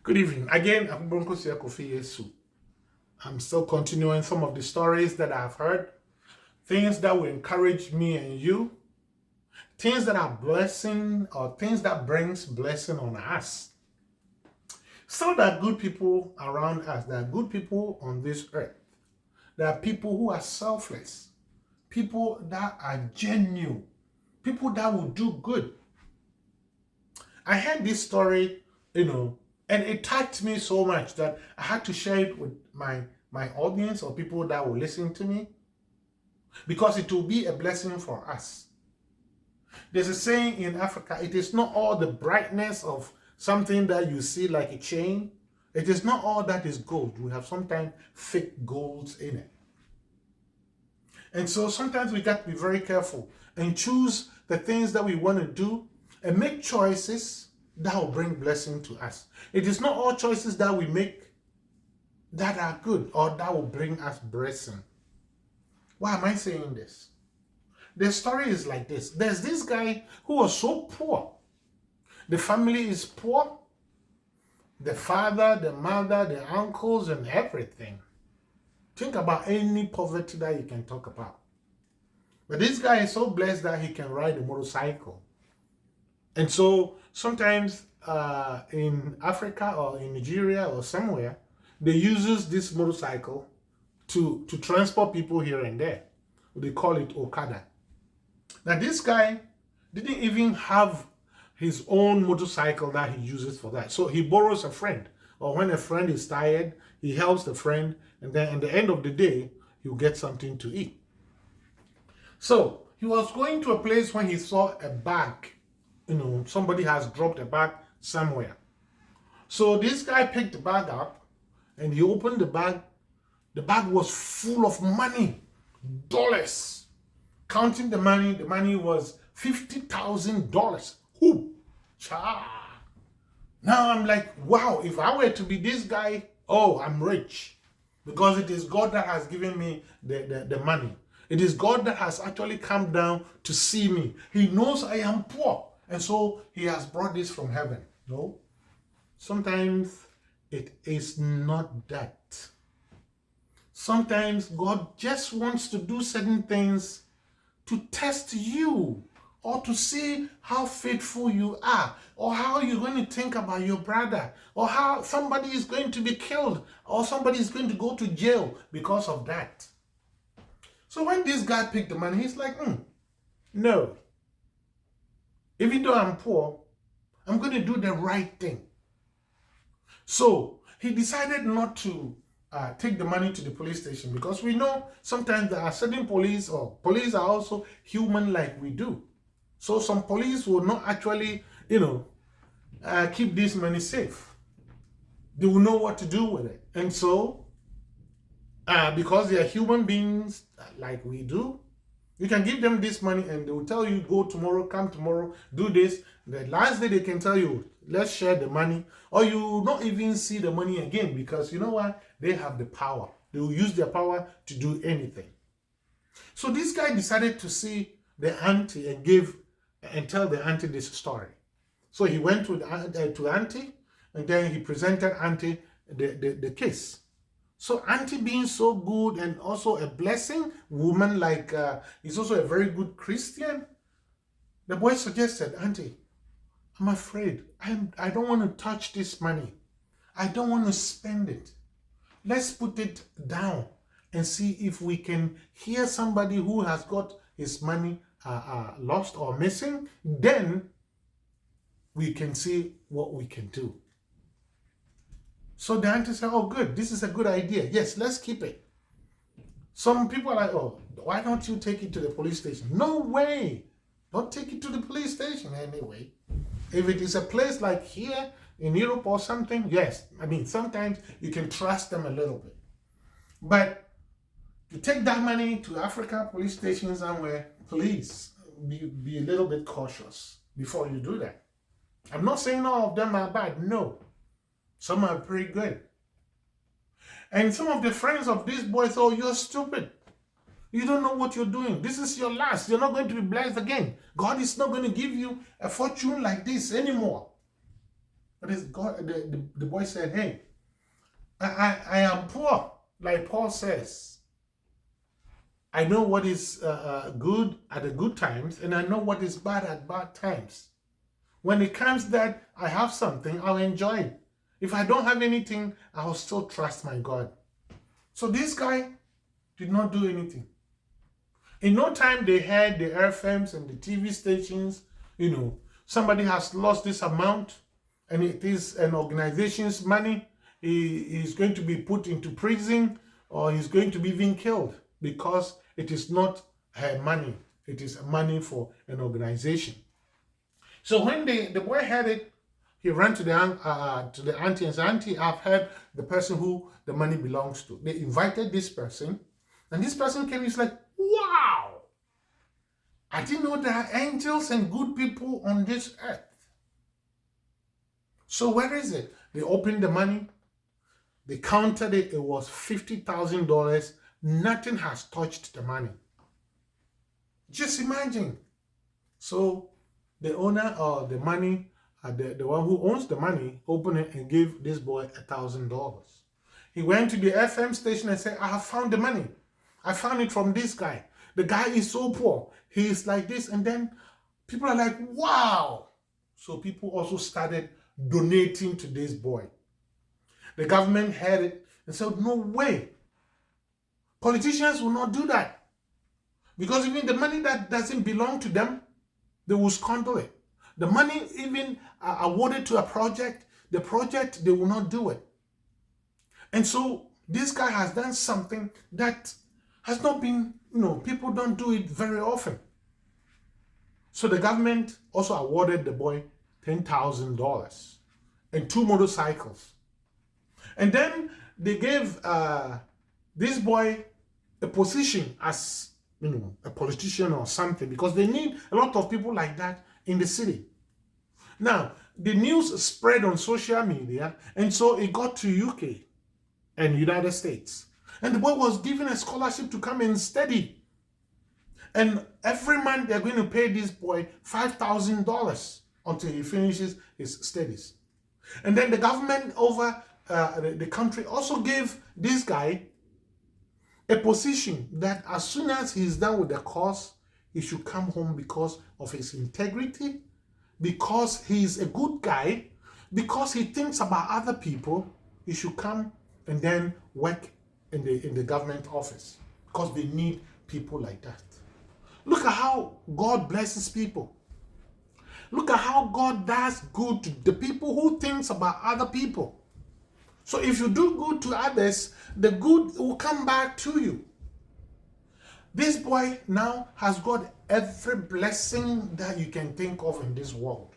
Good evening. Again, I'm Bronco Kofi Yesu. I'm still continuing some of the stories that I've heard, things that will encourage me and you, things that are blessing or things that brings blessing on us. So there are good people around us. There are good people on this earth. There are people who are selfless, people that are genuine, people that will do good. I heard this story, and it touched me so much that I had to share it with my audience or people that will listen to me because it will be a blessing for us. There's a saying in Africa, it is not all the brightness of something that you see like a chain. It is not all that is gold. We have sometimes fake golds in it. And so sometimes we got to be very careful and choose the things that we want to do and make choices that will bring blessing to us. It is not all choices that we make that are good or that will bring us blessing. Why am I saying this? The story is like this. There's this guy who was so poor. The family is poor. The father, the mother, the uncles, and everything. Think about any poverty that you can talk about. But this guy is so blessed that he can ride a motorcycle. And so sometimes in Africa or in Nigeria or somewhere, they use this motorcycle to transport people here and there. They call it Okada. Now this guy didn't even have his own motorcycle that he uses for that. So he borrows a friend, or when a friend is tired, he helps the friend, and then at the end of the day, he'll get something to eat. So he was going to a place when he saw a bag. Somebody has dropped a bag somewhere. So this guy picked the bag up and he opened the bag. The bag was full of money, dollars. Counting the money was $50,000. Whoo! Cha! Now I'm like, wow, if I were to be this guy, oh, I'm rich. Because it is God that has given me the money. It is God that has actually come down to see me. He knows I am poor. And so he has brought this from heaven. No. Sometimes it is not that. Sometimes God just wants to do certain things to test you or to see how faithful you are or how you're going to think about your brother or how somebody is going to be killed or somebody is going to go to jail because of that. So when this guy picked the money, he's like, no. Even though I'm poor, I'm going to do the right thing. So he decided not to take the money to the police station because we know sometimes there are certain police or police are also human like we do. So some police will not actually, keep this money safe. They will know what to do with it. And so, because they are human beings like we do, you can give them this money and they will tell you, go tomorrow, come tomorrow, do this. The last day they can tell you, let's share the money. Or you will not even see the money again because you know what? They have the power. They will use their power to do anything. So this guy decided to see the auntie and tell the auntie this story. So he went to auntie and then he presented auntie the case. So auntie being so good and also a blessing woman, like is also a very good Christian. The boy suggested, auntie, I'm afraid I don't want to touch this money. I don't want to spend it. Let's put it down and see if we can hear somebody who has got his money lost or missing. Then we can see what we can do. So the auntie said, oh, good. This is a good idea. Yes, let's keep it. Some people are like, oh, why don't you take it to the police station? No way. Don't take it to the police station anyway. If it is a place like here in Europe or something, yes. I mean, sometimes you can trust them a little bit. But to take that money to Africa police station somewhere, please be a little bit cautious before you do that. I'm not saying all of them are bad. No. Some are pretty good. And some of the friends of these boys, oh, you're stupid. You don't know what you're doing. This is your last. You're not going to be blessed again. God is not going to give you a fortune like this anymore. But the boy said, hey, I am poor, like Paul says. I know what is good at the good times, and I know what is bad at bad times. When it comes that I have something, I'll enjoy it. If I don't have anything, I'll still trust my God. So this guy did not do anything. In no time, they heard the RFMs and the TV stations, somebody has lost this amount, and it is an organization's money. He is going to be put into prison, or he's going to be even killed, because it is not her money. It is money for an organization. So when the boy heard it, he ran to the auntie and said, "Auntie, I've heard the person who the money belongs to." They invited this person, and this person came. He's like, "Wow! I didn't know there are angels and good people on this earth." So where is it? They opened the money. They counted it. It was $50,000. Nothing has touched the money. Just imagine. So the owner of the money, the one who owns the money, opened it and gave this boy $1,000. He went to the FM station and said, "I have found the money. I found it from this guy. The guy is so poor. He is like this." And then people are like, "Wow." So people also started donating to this boy. The government heard it and said, "No way. Politicians will not do that. Because even the money that doesn't belong to them, they will squander it. The money even awarded to a project, the project, they will not do it." And so this guy has done something that has not been, people don't do it very often. So the government also awarded the boy $10,000 and 2 motorcycles. And then they gave this boy a position as, a politician or something, because they need a lot of people like that in the city. Now, the news spread on social media, and so it got to UK and United States. And the boy was given a scholarship to come and study. And every month they're going to pay this boy $5,000 until he finishes his studies. And then the government over the country also gave this guy a position that as soon as he's done with the course, he should come home because of his integrity, because he's a good guy, because he thinks about other people. He should come and then work in the government office, because they need people like that. Look at how God blesses people. Look at how God does good to the people who thinks about other people. So if you do good to others, the good will come back to you. This boy now has got every blessing that you can think of in this world.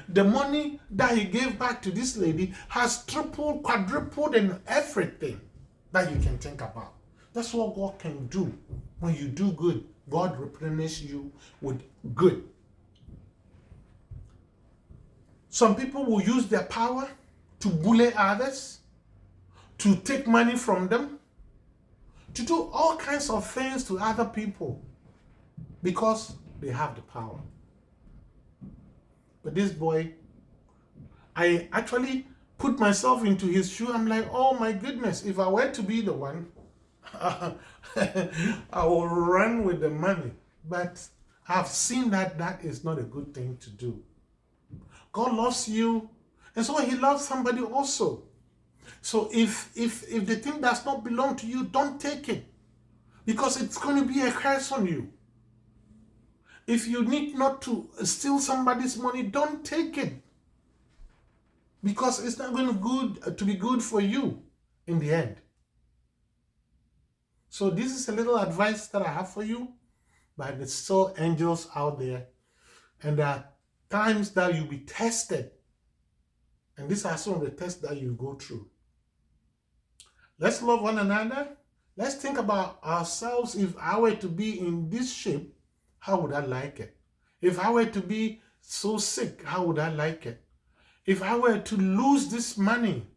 The money that he gave back to this lady has tripled, quadrupled, and everything that you can think about. That's what God can do. When you do good, God replenishes you with good. Some people will use their power to bully others, to take money from them, to do all kinds of things to other people because they have the power. But this boy, I actually put myself into his shoe. I'm like, oh my goodness, if I were to be the one, I will run with the money. But I've seen that is not a good thing to do. God loves you, and so he loves somebody also. So if the thing does not belong to you, don't take it, because it's going to be a curse on you. If you need not to steal somebody's money, don't take it, because it's not going to be good for you in the end. So this is a little advice that I have for you, but there's still angels out there, and there are times that you'll be tested, and these are some of the tests that you go through. Let's love one another. Let's think about ourselves. If I were to be in this shape, how would I like it? If I were to be so sick, how would I like it? If I were to lose this money,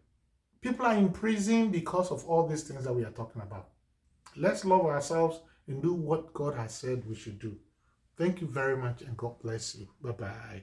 people are in prison because of all these things that we are talking about. Let's love ourselves and do what God has said we should do. Thank you very much, and God bless you. Bye-bye.